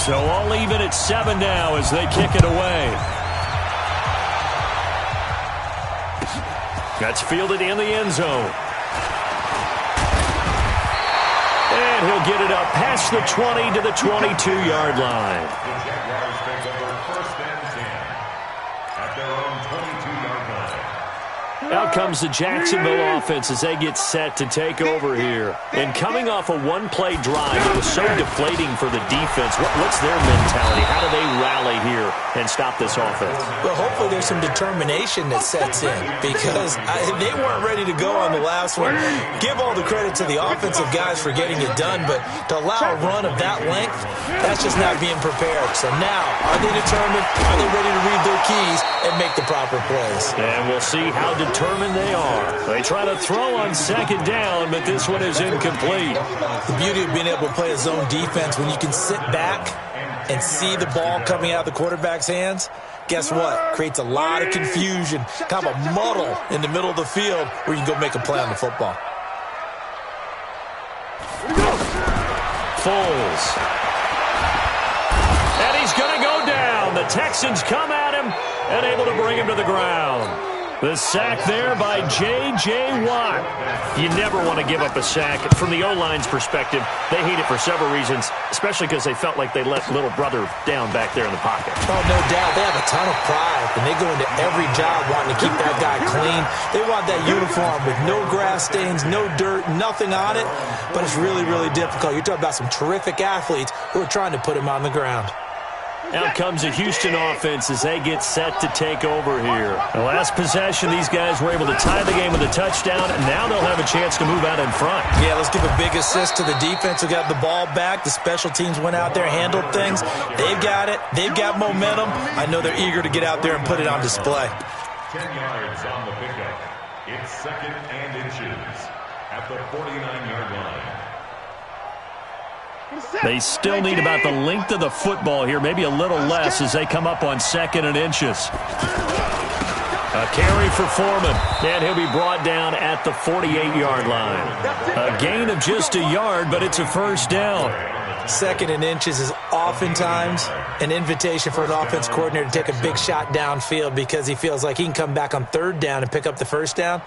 So all even at 7 now as they kick it away. That's fielded in the end zone. And he'll get it up past the 20 to the 22-yard line. The Jaguars take over 1st and 10 at their own 22-yard line. Out comes the Jacksonville offense as they get set to take over here. And coming off a one-play drive, it was so deflating for the defense. What's their mentality? How do they rally here and stop this offense? Well, hopefully there's some determination that sets in because they weren't ready to go on the last one. Give all the credit to the offensive guys for getting it done, but to allow a run of that length, that's just not being prepared. So now, are they determined? Are they ready to read their keys and make the proper plays? And we'll see how determined they are. They try to throw on 2nd down, but this one is incomplete. The beauty of being able to play a zone defense when you can sit back and see the ball coming out of the quarterback's hands, guess what? Creates a lot of confusion, kind of a muddle in the middle of the field where you can go make a play on the football. Foles. And he's going to go down. The Texans come at him and able to bring him to the ground. The sack there by J.J. Watt. You never want to give up a sack. From the O-line's perspective, they hate it for several reasons, especially because they felt like they let little brother down back there in the pocket. Oh, no doubt. They have a ton of pride, and they go into every job wanting to keep that guy clean. They want that uniform with no grass stains, no dirt, nothing on it, but it's really, really difficult. You're talking about some terrific athletes who are trying to put him on the ground. Out comes the Houston offense as they get set to take over here. The last possession, these guys were able to tie the game with a touchdown, and now they'll have a chance to move out in front. Yeah, let's give a big assist to the defense who got the ball back. The special teams went out there, handled things. They've got it. They've got momentum. I know they're eager to get out there and put it on display. 10 yards on the pickup. It's 2nd and inches at the 49-yard line. They still need about the length of the football here, maybe a little less as they come up on 2nd and inches. A carry for Foreman, and he'll be brought down at the 48-yard line. A gain of just a yard, but it's a 1st down. 2nd and inches is oftentimes an invitation for an offense coordinator to take a big shot downfield because he feels like he can come back on 3rd down and pick up the 1st down.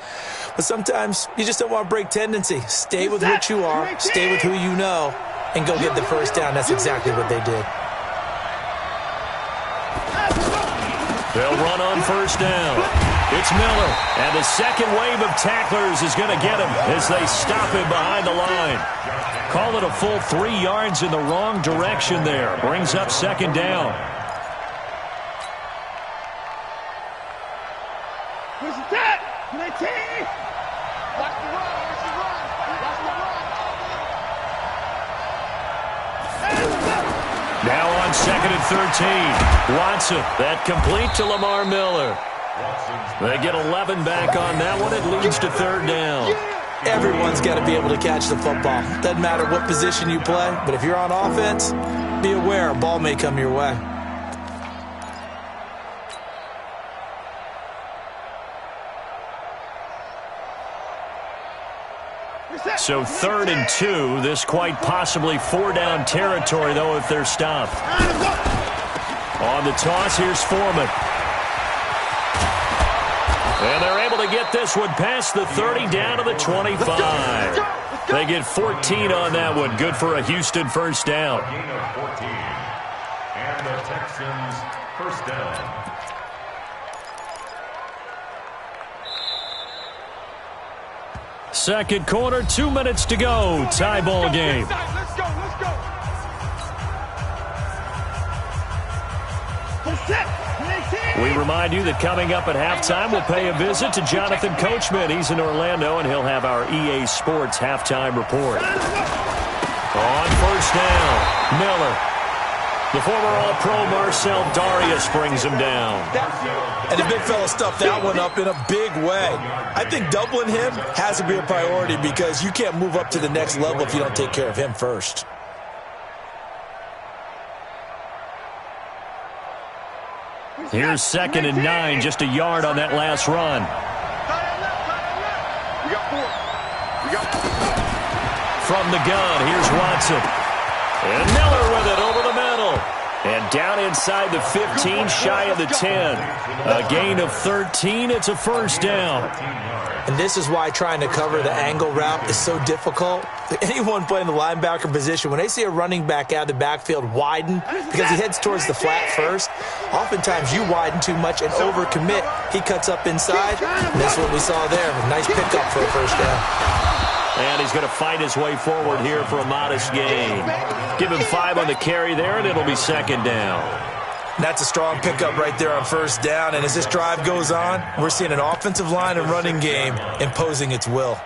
But sometimes you just don't want to break tendency. Stay with what you are, stay with who you know, and go get the 1st down. That's exactly what they did. They'll run on 1st down. It's Miller, and the second wave of tacklers is going to get him as they stop him behind the line. Call it a full 3 yards in the wrong direction there. Brings up 2nd down. Where's the tap? Watch the run. Watch the run. Now on 2nd and 13. Watson, that complete to Lamar Miller. They get 11 back on that one. It leads to 3rd down. Everyone's got to be able to catch the football. Doesn't matter what position you play, but if you're on offense, be aware a ball may come your way. So 3rd and 2. This quite possibly 4-down territory, though, if they're stopped. On the toss, here's Foreman. And they're able to get this one past the 30 down to the 25. They get 14 on that one. Good for a Houston 1st down. Gain of 14. And the Texans 1st down. Second quarter, 2 minutes to go. Tie ball game. Let's go. We remind you that coming up at halftime, we'll pay a visit to Jonathan Coachman. He's in Orlando, and he'll have our EA Sports halftime report. On 1st down, Miller. The former All-Pro Marcel Darius brings him down. And the big fella stuffed that one up in a big way. I think doubling him has to be a priority because you can't move up to the next level if you don't take care of him first. Here's 2nd and 9, just a yard on that last run. From the gun, here's Watson. And Miller with it over the middle. Down inside the 15, shy of the 10. A gain of 13. It's a first down. And this is why trying to cover the angle route is so difficult. Anyone playing the linebacker position, when they see a running back out of the backfield widen because he heads towards the flat first, oftentimes you widen too much and overcommit. He cuts up inside, and that's what we saw there. A nice pickup for a first down. And he's going to fight his way forward here for a modest gain. Give him 5 on the carry there, and it'll be second down. That's a strong pickup right there on first down. And as this drive goes on, we're seeing an offensive line and running game imposing its will.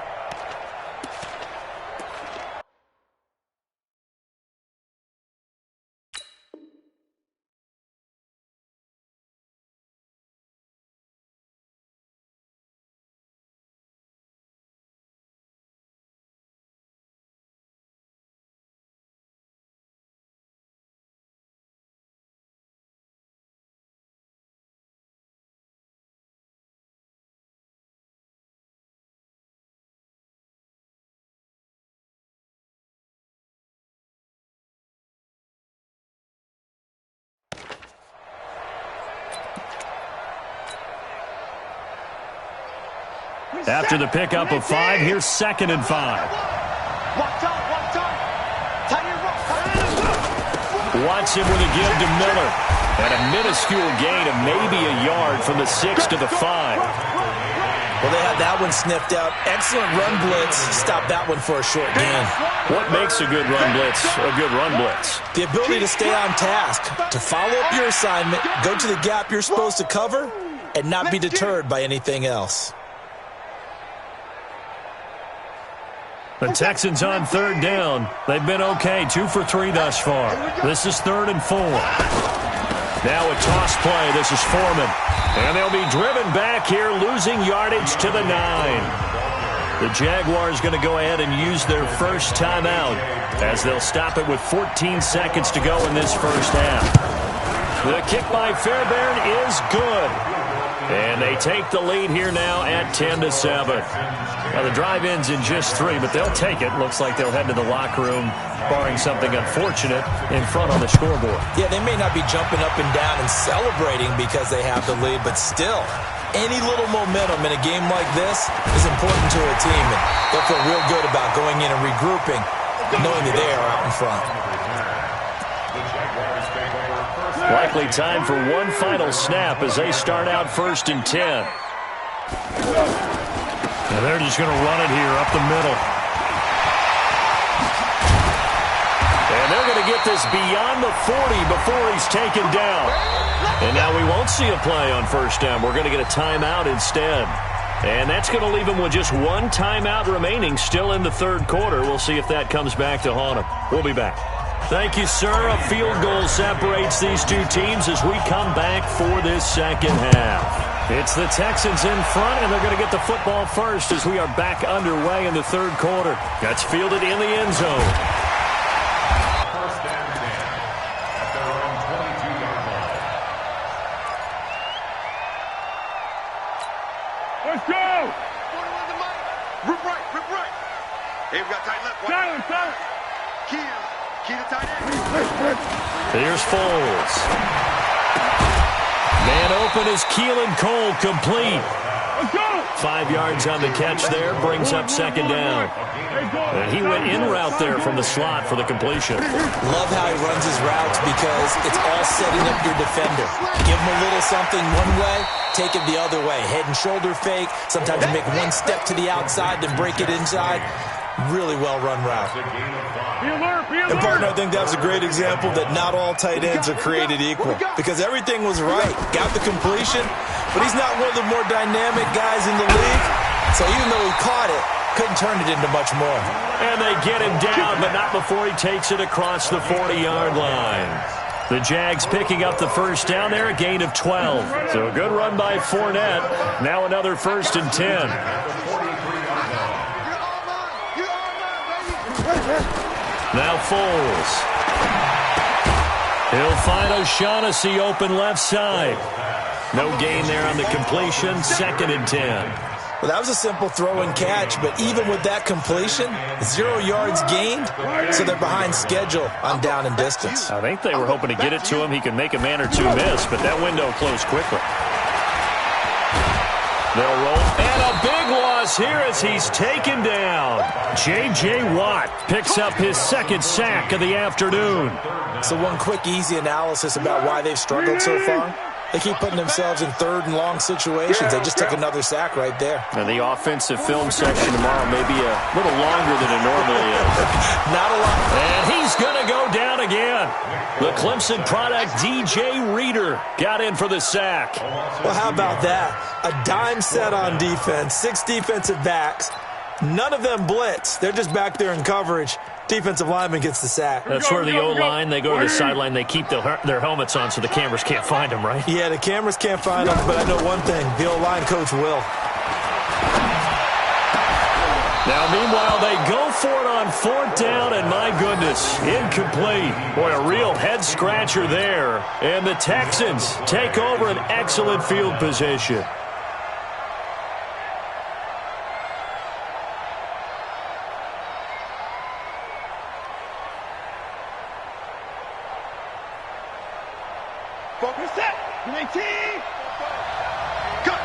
After the pickup of 5, here's 2nd and 5. Watson with a give to Miller. And a minuscule gain of maybe a yard from the 6 to the 5. Well, they had that one sniffed out. Excellent run blitz. Stop that one for a short gain. What makes a good run blitz a good run blitz? The ability to stay on task, to follow up your assignment, go to the gap you're supposed to cover, and not be deterred by anything else. The Texans on 3rd down. They've been okay, 2 for 3 thus far. This is 3rd and 4. Now a toss play. This is Foreman. And they'll be driven back here, losing yardage to the 9. The Jaguars going to go ahead and use their first timeout as they'll stop it with 14 seconds to go in this first half. The kick by Fairbairn is good. And they take the lead here now at 10-7. Now the drive ends in just 3, but they'll take it. Looks like they'll head to the locker room, barring something unfortunate, in front on the scoreboard. Yeah, they may not be jumping up and down and celebrating because they have the lead, but still, any little momentum in a game like this is important to a team. And they'll feel real good about going in and regrouping, knowing that they are out in front. Likely time for one final snap as they start out 1st and 10. And they're just going to run it here up the middle. And they're going to get this beyond the 40 before he's taken down. And now we won't see a play on first down. We're going to get a timeout instead. And that's going to leave him with just one timeout remaining still in the 3rd quarter. We'll see if that comes back to haunt him. We'll be back. Thank you, sir. A field goal separates these two teams as we come back for this second half. It's the Texans in front, and they're going to get the football first as we are back underway in the 3rd quarter. That's fielded in the end zone. First and 10 at their own 22-yard line. Let's go! Rip right. Hey, we got tight left. Silent. Key to tight end. Here's Foles. Man open is Keelan Cole, complete. Let's go! 5 yards on the catch there, brings up 2nd down. And he went in route there from the slot for the completion. Love how he runs his routes because it's all setting up your defender. Give him a little something one way, take it the other way. Head and shoulder fake. Sometimes you make one step to the outside, then break it inside. Really well-run route. And, partner, I think that's a great example that not all tight ends are created equal because everything was right. Got the completion, but he's not one of the more dynamic guys in the league. So even though he caught it, couldn't turn it into much more. And they get him down, but not before he takes it across the 40-yard line. The Jags picking up the first down there, a gain of 12. So a good run by Fournette. Now another 1st and 10. Now Foles. He'll find O'Shaughnessy open left side. No gain there on the completion. 2nd and 10. Well, that was a simple throw and catch, but even with that completion, 0 yards gained, so they're behind schedule on down and distance. I think they were hoping to get it to him. He could make a man or two miss, but that window closed quickly. They'll roll, and a big loss here as he's taken down. J.J. Watt picks up his second sack of the afternoon. So one quick, easy analysis about why they've struggled so far. They keep putting themselves in third and long situations. They just took another sack right there. And the offensive film section tomorrow may be a little longer than it normally is. Not a lot. And he's going to go down again. The Clemson product, D.J. Reader, got in for the sack. Well, how about that? A dime set on defense, 6 defensive backs. None of them blitz. They're just back there in coverage. Defensive lineman gets the sack. That's where the O-line, they go to the sideline, they keep their helmets on so the cameras can't find them, right? Yeah, the cameras can't find them, but I know one thing. The O-line coach will. Now, meanwhile, they go for it on 4th down, and my goodness, incomplete. Boy, a real head-scratcher there. And the Texans take over an excellent field position. Reset. 19. Cut.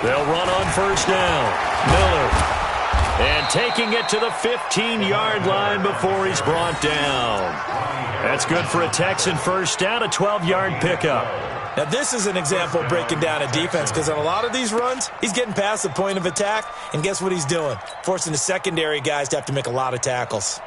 They'll run on 1st down. Miller. And taking it to the 15-yard line before he's brought down. That's good for a Texan 1st down, a 12-yard pickup. Now, this is an example of breaking down a defense because on a lot of these runs, he's getting past the point of attack, and guess what he's doing? Forcing the secondary guys to have to make a lot of tackles.